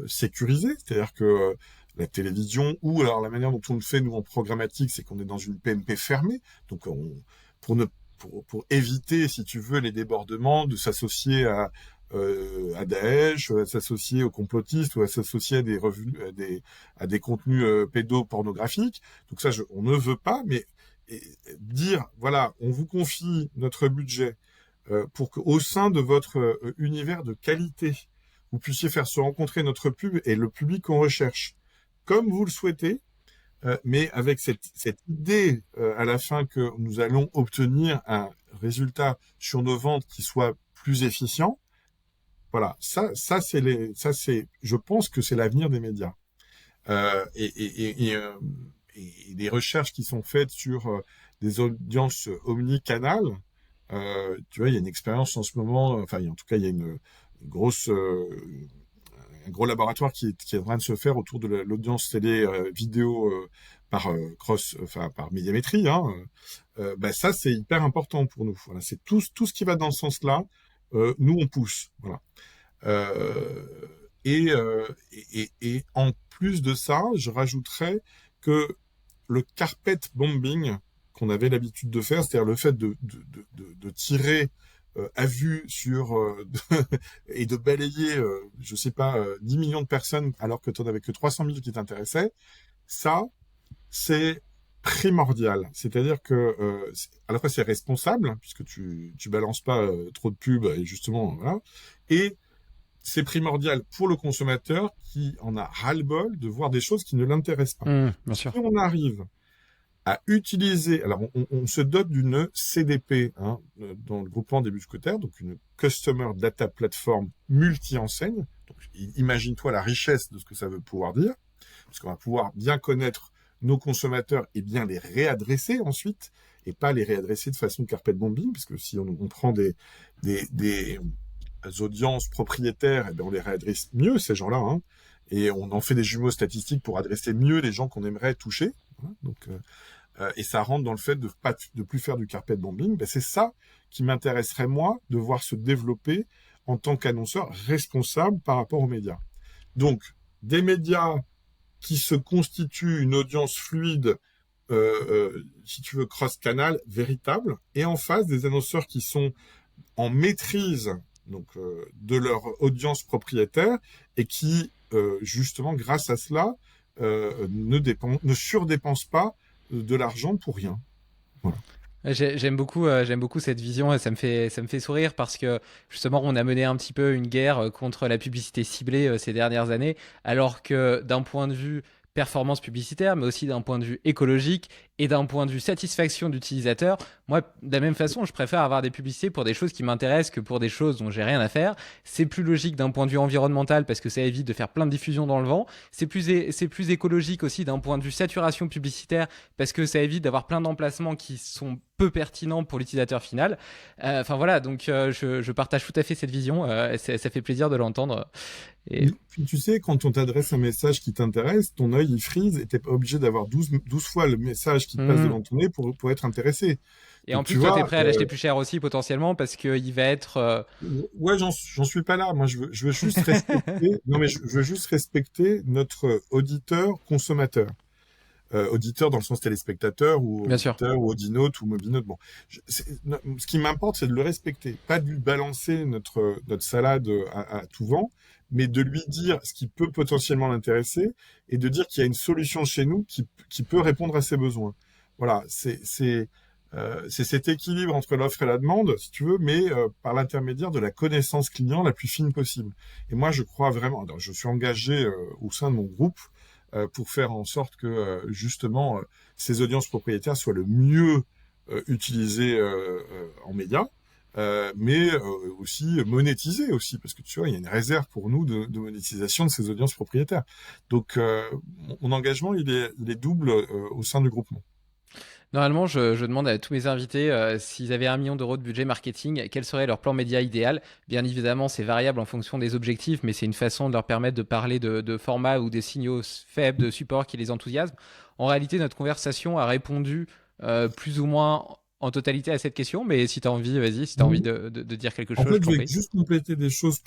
sécurisée, c'est-à-dire que la télévision ou alors la manière dont on le fait nous en programmatique, c'est qu'on est dans une PMP fermée, donc pour ne pour éviter, si tu veux, les débordements, de s'associer à Daesh, à s'associer aux complotistes ou à s'associer à des revenus, à des contenus pédopornographiques. Donc ça, on ne veut pas, mais dire, voilà, on vous confie notre budget pour qu'au sein de votre univers de qualité, vous puissiez faire se rencontrer notre pub et le public qu'on recherche, comme vous le souhaitez, mais avec cette idée à la fin que nous allons obtenir un résultat sur nos ventes qui soit plus efficient. Voilà, je pense que c'est l'avenir des médias. Et les recherches qui sont faites sur des audiences omnicanales, tu vois, il y a une expérience en ce moment, enfin, en tout cas, il y a une grosse, un gros laboratoire qui est en train de se faire autour de l'audience télé vidéo par enfin par médiamétrie. Hein, bah ça, c'est hyper important pour nous. Voilà, c'est tout ce qui va dans ce sens-là. Nous, on pousse. Voilà. Euh, et en plus de ça, je rajouterais que le carpet bombing qu'on avait l'habitude de faire, c'est-à-dire le fait de tirer à vue sur et de balayer, je sais pas, 10 millions de personnes alors que tu n'en avais que 300 000 qui t'intéressaient, ça, c'est primordial. C'est-à-dire que à la fois c'est responsable, hein, puisque tu balances pas trop de pubs, et justement, voilà, et c'est primordial pour le consommateur qui en a ras-le-bol de voir des choses qui ne l'intéressent pas. Bien Si sûr. on arrive à utiliser, alors on se dote d'une CDP hein, dans le groupement des mousquetaires, donc une Customer Data Platform multi-enseigne. Donc imagine-toi la richesse de ce que ça veut pouvoir dire, parce qu'on va pouvoir bien connaître nos consommateurs et bien les réadresser ensuite, et pas les réadresser de façon carpet bombing, parce que si on prend des audiences propriétaires, eh bien on les réadresse mieux, ces gens-là, hein, et on en fait des jumeaux statistiques pour adresser mieux les gens qu'on aimerait toucher. Voilà, donc, et ça rentre dans le fait de plus faire du carpet bombing. Ben, c'est ça qui m'intéresserait, moi, de voir se développer en tant qu'annonceur responsable par rapport aux médias. Donc, des médias qui se constituent une audience fluide, si tu veux, cross-canal, véritable, et en face, des annonceurs qui sont en maîtrise donc de leur audience propriétaire et qui justement grâce à cela ne surdépensent pas de l'argent pour rien. Voilà. J'aime beaucoup cette vision et ça me fait sourire parce que justement on a mené un petit peu une guerre contre la publicité ciblée ces dernières années, alors que d'un point de vue performance publicitaire, mais aussi d'un point de vue écologique et d'un point de vue satisfaction d'utilisateur, moi de la même façon je préfère avoir des publicités pour des choses qui m'intéressent que pour des choses dont j'ai rien à faire. C'est plus logique d'un point de vue environnemental parce que ça évite de faire plein de diffusions dans le vent. C'est plus écologique aussi d'un point de vue saturation publicitaire parce que ça évite d'avoir plein d'emplacements qui sont peu pertinents pour l'utilisateur final. Enfin voilà, donc je partage tout à fait cette vision. Ça fait plaisir de l'entendre. Et... Puis tu sais, quand on t'adresse un message qui t'intéresse, ton œil il frise et t'es pas obligé d'avoir 12 fois le message qui te passe devant ton nez pour être intéressé. Et en Donc tu plus, toi, t'es vois, prêt à l'acheter plus cher aussi potentiellement parce qu'il va être. ouais, j'en suis pas là. Moi, je veux juste respecter. Non, mais je veux juste respecter notre auditeur consommateur. Auditeur dans le sens téléspectateur ou Bien sûr. auditeur ou audinote ou mobinote. Bon, ce qui m'importe, c'est de le respecter, pas de lui balancer notre salade à tout vent, mais de lui dire ce qui peut potentiellement l'intéresser et de dire qu'il y a une solution chez nous qui peut répondre à ses besoins. Voilà, c'est cet équilibre entre l'offre et la demande, si tu veux, mais par l'intermédiaire de la connaissance client la plus fine possible. Et moi, je crois vraiment, je suis engagé au sein de mon groupe pour faire en sorte que justement ces audiences propriétaires soient le mieux utilisées en médias, mais aussi monétisées aussi, parce que tu vois, il y a une réserve pour nous de monétisation de ces audiences propriétaires. Donc mon engagement, il est double au sein du groupement. Normalement, je demande à tous mes invités s'ils avaient 1 million d'euros de budget marketing, quel serait leur plan média idéal. Bien évidemment, c'est variable en fonction des objectifs, mais c'est une façon de leur permettre de parler de formats ou des signaux faibles de support qui les enthousiasment. En réalité, notre conversation a répondu plus ou moins en totalité à cette question, mais si tu as envie, vas-y, si tu as envie de dire quelque En chose, je fait, je t'en vais prie. juste compléter des choses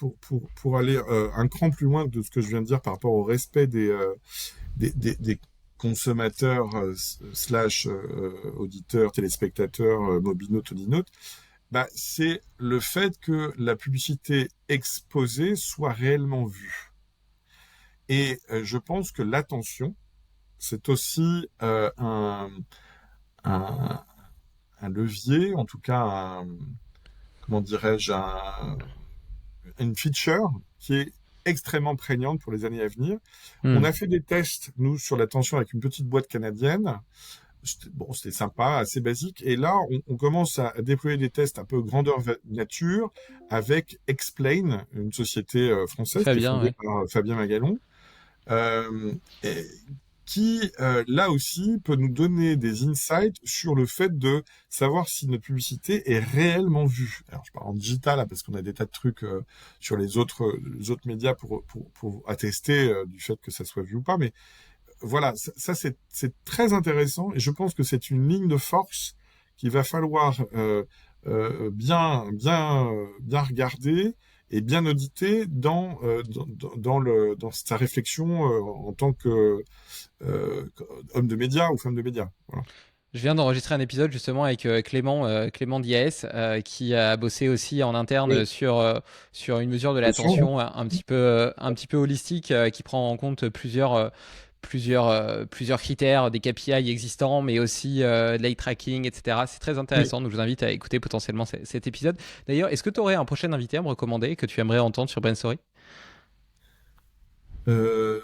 pour aller un cran plus loin de ce que je viens de dire par rapport au respect des consommateurs slash auditeurs, téléspectateurs, mobinotes, audinotes. Bah, c'est le fait que la publicité exposée soit réellement vue. Et je pense que l'attention, c'est aussi un, un levier, en tout cas, comment dirais-je, une feature qui est extrêmement prégnante pour les années à venir. On Hmm. a fait des tests, nous, sur l'attention avec une petite boîte canadienne. Bon, c'était sympa, assez basique. Et là, on commence à déployer des tests un peu grandeur nature avec Explain, une société française qui est Fabien, fondée ouais. par Fabien Magalon. euh, et qui, là aussi, peut nous donner des insights sur le fait de savoir si notre publicité est réellement vue. Alors, je parle en digital, là, parce qu'on a des tas de trucs sur les autres médias pour attester du fait que ça soit vu ou pas, mais voilà, ça c'est très intéressant et je pense que c'est une ligne de force qu'il va falloir bien regarder et bien auditer dans sa réflexion en tant que homme de médias ou femme de médias. Voilà. Je viens d'enregistrer un épisode justement avec Clément Diaz, qui a bossé aussi en interne Oui, sur une mesure de attention, hein. l'attention un petit peu holistique, qui prend en compte plusieurs critères, des KPI existants, mais aussi de l'eye tracking, etc. C'est très Oui. intéressant, donc je vous invite à écouter potentiellement cet épisode. D'ailleurs, est-ce que tu aurais un prochain invité à me recommander que tu aimerais entendre sur Brainstorm? Euh,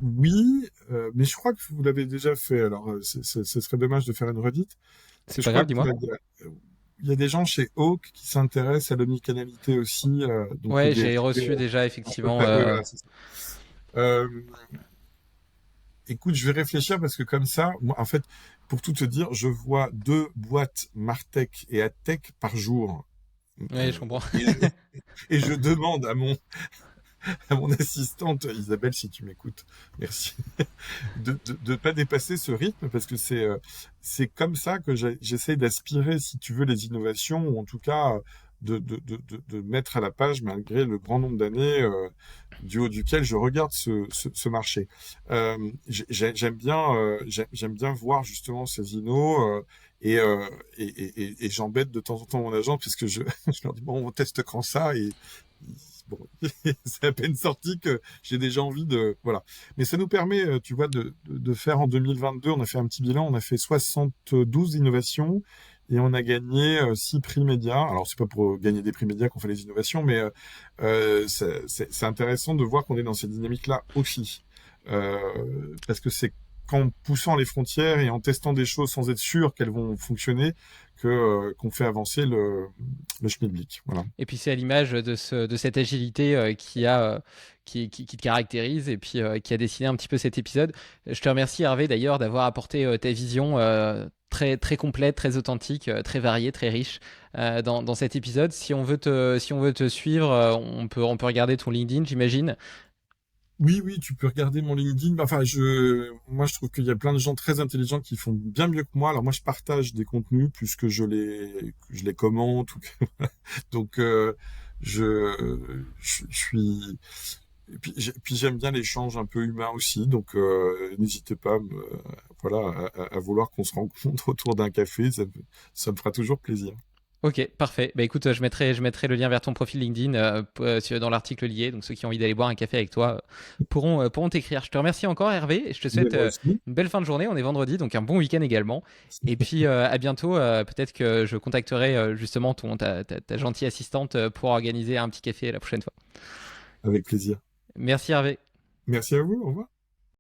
oui, mais je crois que vous l'avez déjà fait. Alors, ce serait dommage de faire une redite. Parce que C'est je pas crois grave, qu'il dis-moi. y a des gens chez Hawk qui s'intéressent à l'omnicanalité aussi, donc Ouais, des j'ai RP, reçu déjà à peu effectivement. près. Oui, voilà, c'est ça. Euh, Écoute, je vais réfléchir parce que comme ça, moi, en fait, pour tout te dire, je vois 2 boîtes Martech et Adtech par jour. Ouais, je comprends. Et, et je demande à mon assistante, Isabelle, si tu m'écoutes, merci, de pas dépasser ce rythme parce que c'est comme ça que j'essaie d'aspirer, si tu veux, les innovations ou en tout cas de mettre à la page malgré le grand nombre d'années du haut duquel je regarde ce marché. J'aime bien voir justement ces innos et j'embête de temps en temps mon agent parce que je leur dis bon on teste quand ça et bon, c'est à peine sorti que j'ai déjà envie de voilà. Mais ça nous permet, tu vois, de faire en 2022, on a fait un petit bilan, on a fait 72 innovations et on a gagné 6 prix médias. Alors c'est pas pour gagner des prix médias qu'on fait les innovations, mais c'est intéressant de voir qu'on est dans cette dynamique-là aussi. Parce que c'est qu'en poussant les frontières et en testant des choses sans être sûr qu'elles vont fonctionner qu'on fait avancer le schmilblick. Voilà. Et puis c'est à l'image de cette agilité qui te caractérise et puis qui a dessiné un petit peu cet épisode. Je te remercie Hervé d'ailleurs d'avoir apporté ta vision très, très complète, très authentique, très variée, très riche dans cet épisode. Si on veut te suivre, on peut regarder ton LinkedIn, j'imagine. Oui, oui, tu peux regarder mon LinkedIn. Enfin, moi, je trouve qu'il y a plein de gens très intelligents qui font bien mieux que moi. Alors, moi, je partage des contenus plus que je les commente. Donc, je suis. Et puis j'aime bien l'échange un peu humain aussi. Donc, n'hésitez pas, voilà, à vouloir qu'on se rencontre autour d'un café. Ça me fera toujours plaisir. Ok, parfait. Bah écoute, je mettrai le lien vers ton profil LinkedIn dans l'article lié. Donc ceux qui ont envie d'aller boire un café avec toi pourront t'écrire. Je te remercie encore Hervé et je te Mais souhaite moi aussi. une belle fin de journée. On est vendredi, donc un bon week-end également. Et puis à bientôt. Peut-être que je contacterai justement ta gentille assistante pour organiser un petit café la prochaine fois. Avec plaisir. Merci Hervé. Merci à vous. Au revoir.